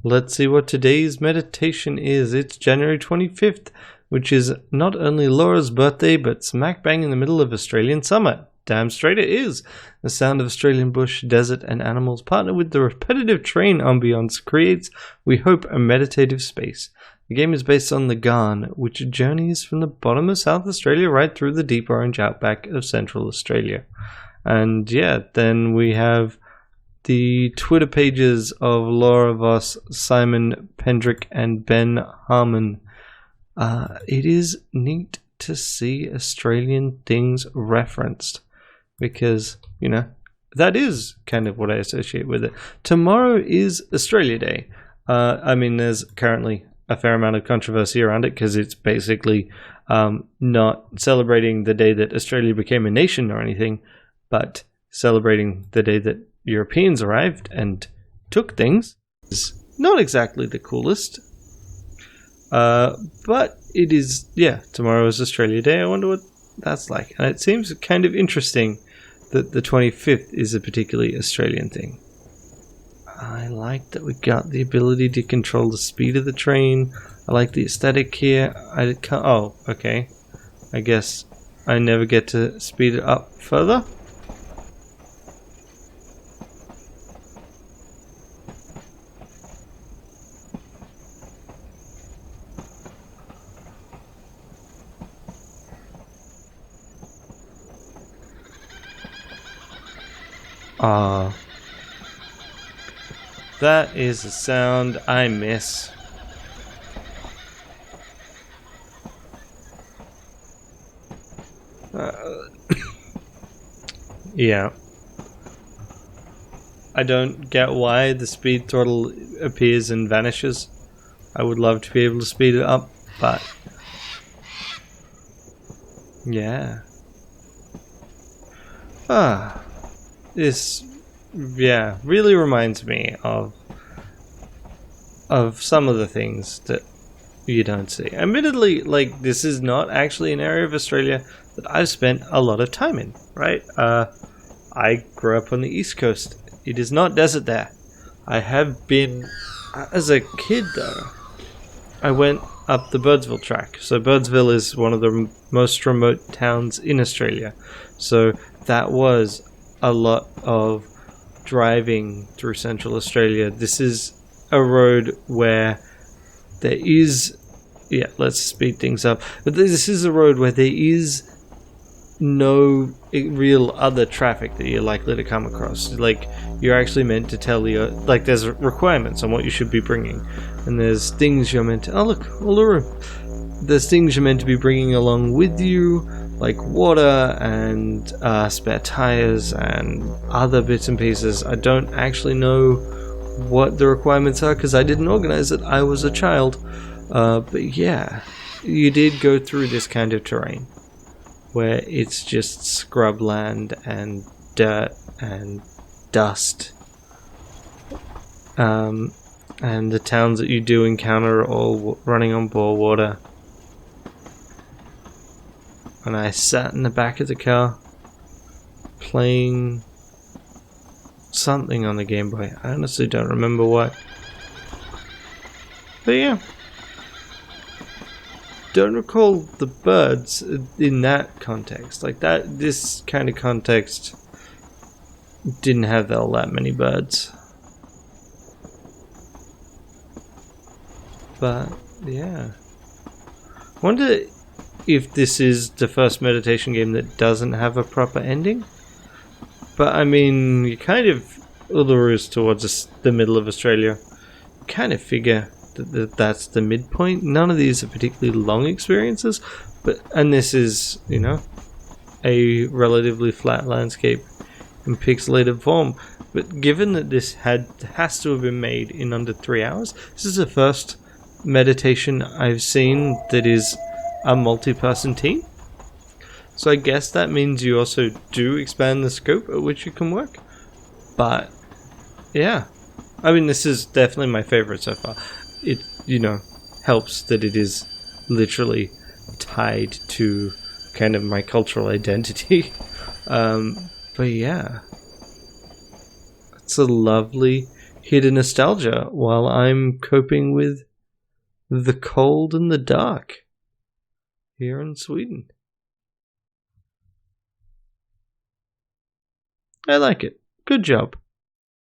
Let's see what today's meditation is. It's January 25th, which is not only Laura's birthday, but smack bang in the middle of Australian summer. Damn straight it is. The sound of Australian bush, desert, and animals partnered with the repetitive train ambience creates, we hope, a meditative space. The game is based on the Garn, which journeys from the bottom of South Australia right through the deep orange outback of Central Australia. And yeah, then we have the Twitter pages of Laura Voss, Simon Pederick, and Ben Harmon. It is neat to see Australian things referenced because, you know, that is kind of what I associate with it. Tomorrow is Australia Day. There's currently a fair amount of controversy around it because it's basically not celebrating the day that Australia became a nation or anything, but celebrating the day that Europeans arrived and took things. Is not exactly the coolest. But it is, tomorrow is Australia Day. I wonder what that's like. And it seems kind of interesting that the 25th is a particularly Australian thing. I like that we got the ability to control the speed of the train. I like the aesthetic here. Okay. I guess I never get to speed it up further. That is a sound I miss. Yeah. I don't get why the speed throttle appears and vanishes. I would love to be able to speed it up, but yeah. This really reminds me of some of the things that you don't see. Admittedly, this is not actually an area of Australia that I've spent a lot of time in, right? I grew up on the East Coast. It is not desert there. I have been, as a kid though, I went up the Birdsville track. So Birdsville is one of the most remote towns in Australia. So that was a lot of driving through Central Australia. This is a road where there is, let's speed things up. But this is a road where there is no real other traffic that you're likely to come across. You're actually meant to tell there's requirements on what you should be bringing, and there's things you're meant to. Oh look, Uluru. There's things you're meant to be bringing along with you, like water and spare tires and other bits and pieces. I don't actually know what the requirements are because I didn't organize it. I was a child. But yeah, you did go through this kind of terrain where it's just scrubland and dirt and dust. And the towns that you do encounter are all running on bore water. And I sat in the back of the car playing something on the Game Boy. I honestly don't remember what. But yeah. Don't recall the birds in that context. This kind of context didn't have all that many birds. But yeah. I wonder if this is the first meditation game that doesn't have a proper ending. But I mean, you kind of, Uluru is towards the middle of Australia. You kind of figure that's the midpoint. None of these are particularly long experiences, and this is, a relatively flat landscape in pixelated form. But given that this has to have been made in under 3 hours, this is the first meditation I've seen that is a multi-person team. So I guess that means you also do expand the scope at which you can work. But yeah, I mean, this is definitely my favorite so far. It, helps that it is literally tied to kind of my cultural identity. But yeah, it's a lovely here to nostalgia while I'm coping with the cold and the dark here in Sweden. I like it. Good job.